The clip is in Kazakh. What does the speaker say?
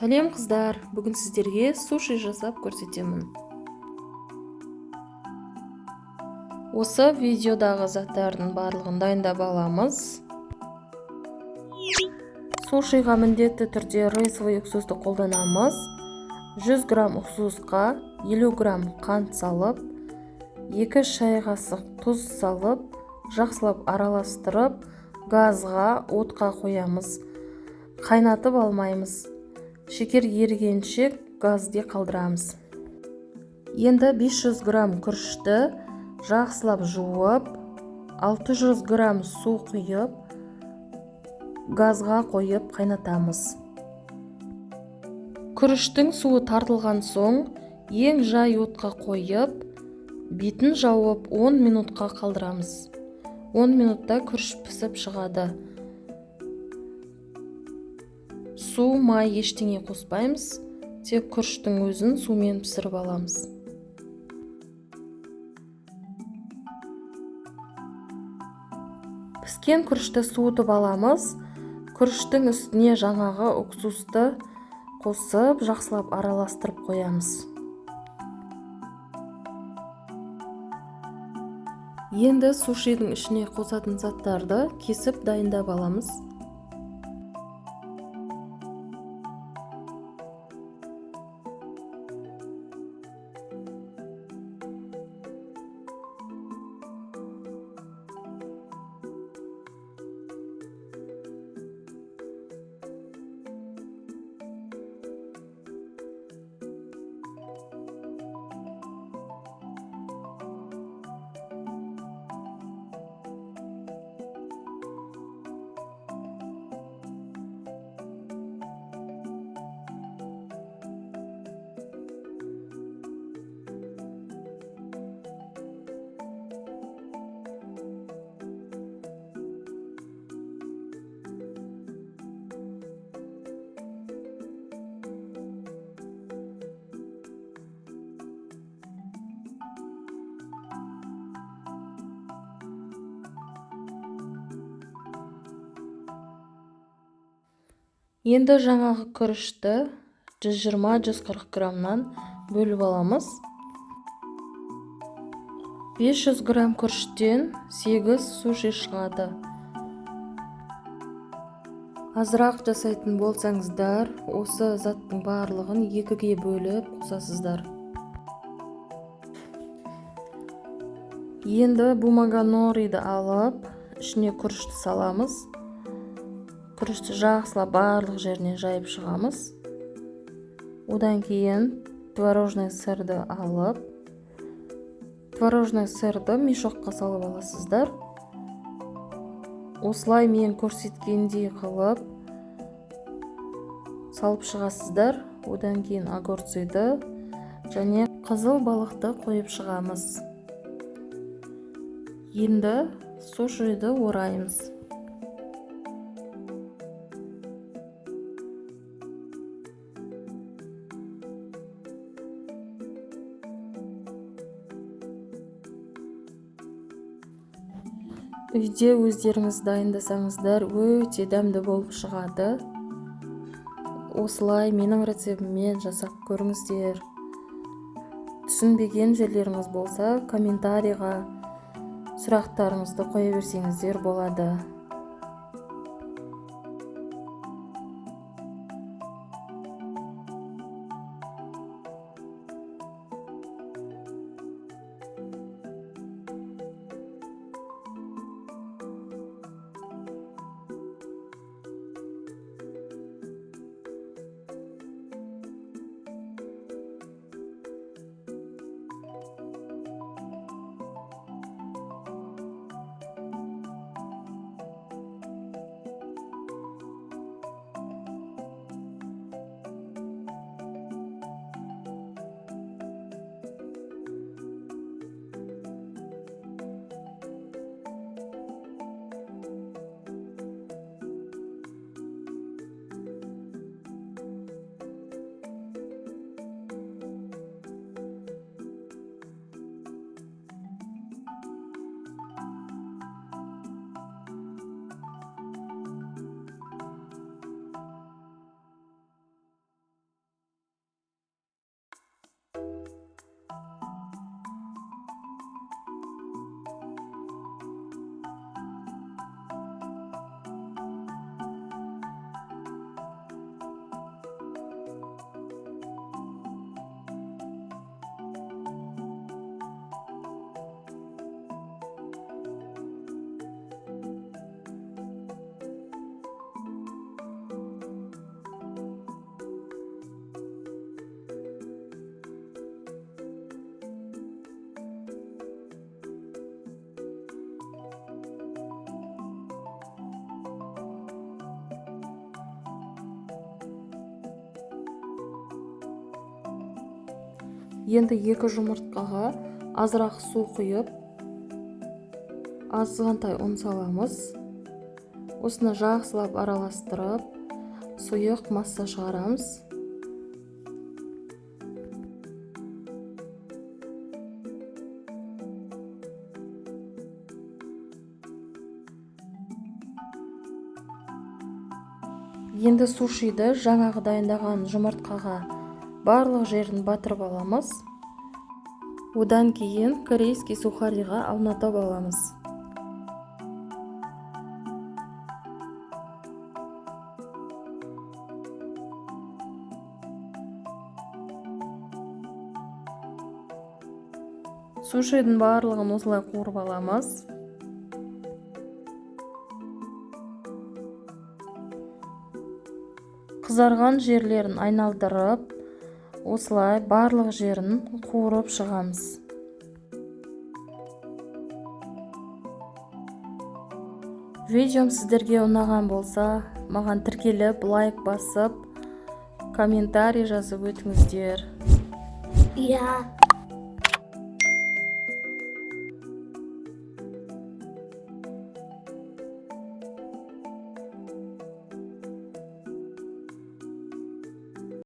Сәлем қыздар, бүгін сіздерге суши жасап көрсетемін. Осы видеодағы заттардың барлығын дайындап аламыз. Сушиға міндетті түрде рисовый уксусты қолданамыз. 100 грамм уксусқа 50 грамм қант салып, 2 шай қасық тұз салып, жақсылап араластырып, газға, отқа қоямыз. Қайнатып алмаймыз. Шекер ерігенше газде қалдырамыз. Енді 500 грамм күрішті жақсылап жуып, 600 грамм су құйып, газға қойып қайнатамыз. Күріштің суы тартылған соң, ең жай отқа қойып, бетін жауып 10 минутқа қалдырамыз. 10 минутта күріш пісіп шығады. Су, май ештеңе қоспаймыз, тек күріштің өзін сумен пісіріп аламыз. Піскен күрішті суытып аламыз. Күріштің үстіне жаңағы уксусты қосып, жақсылап араластырып қоямыз. Енді сушидің ішіне қосатын заттарды кесіп дайындап аламыз. Енді жаңағы күрішті 120-140 граммнан бөліп аламыз. 500 грамм күріштен 8 суши шығады. Азырақ жасайтын болсаңыздар, осы заттың барлығын 2-ге бөліп қосасыздар. Енді бумаганориді алып, ішіне күрішті саламыз. Күрішті жақсылап барлық жерінен жайып шығамыз. Одан кейін творожный сырды алып, творожный сырды мешокқа салып аласыздар. Осылай мен көрсеткендей қылып салып шығасыздар. Одан кейін огурцыйды және қызыл балықты қойып шығамыз. Енді сушиді ораймыз. Үйде өздеріңіз дайындасаңыздар, өте дәмді болып шығады. Осылай менің рецептіммен жасап көріңіздер. Түсінбеген жерлеріңіз болса, комментарийға сұрақтарыңызды қоя берсеңіздер болады. Енді 2 жұмыртқаға азырақ су құйып, азғантай ұн саламыз. Осыны жақсылап араластырып, сұйық масса шығарамыз. Енді сушиді жаңағы дайындаған жұмыртқаға барлық жерін батырып аламыз. Одан кейін корейский сухариға аунатып аламыз. Сушидің барлығын осылай қуырып аламыз. Қызарған жерлерін айналдырып, осылай барлық жерін қуырып шығамыз. Видеом сіздерге ұнаған болса, маған тіркеліп, лайк басып, комментарий жазып өтіңіздер. Я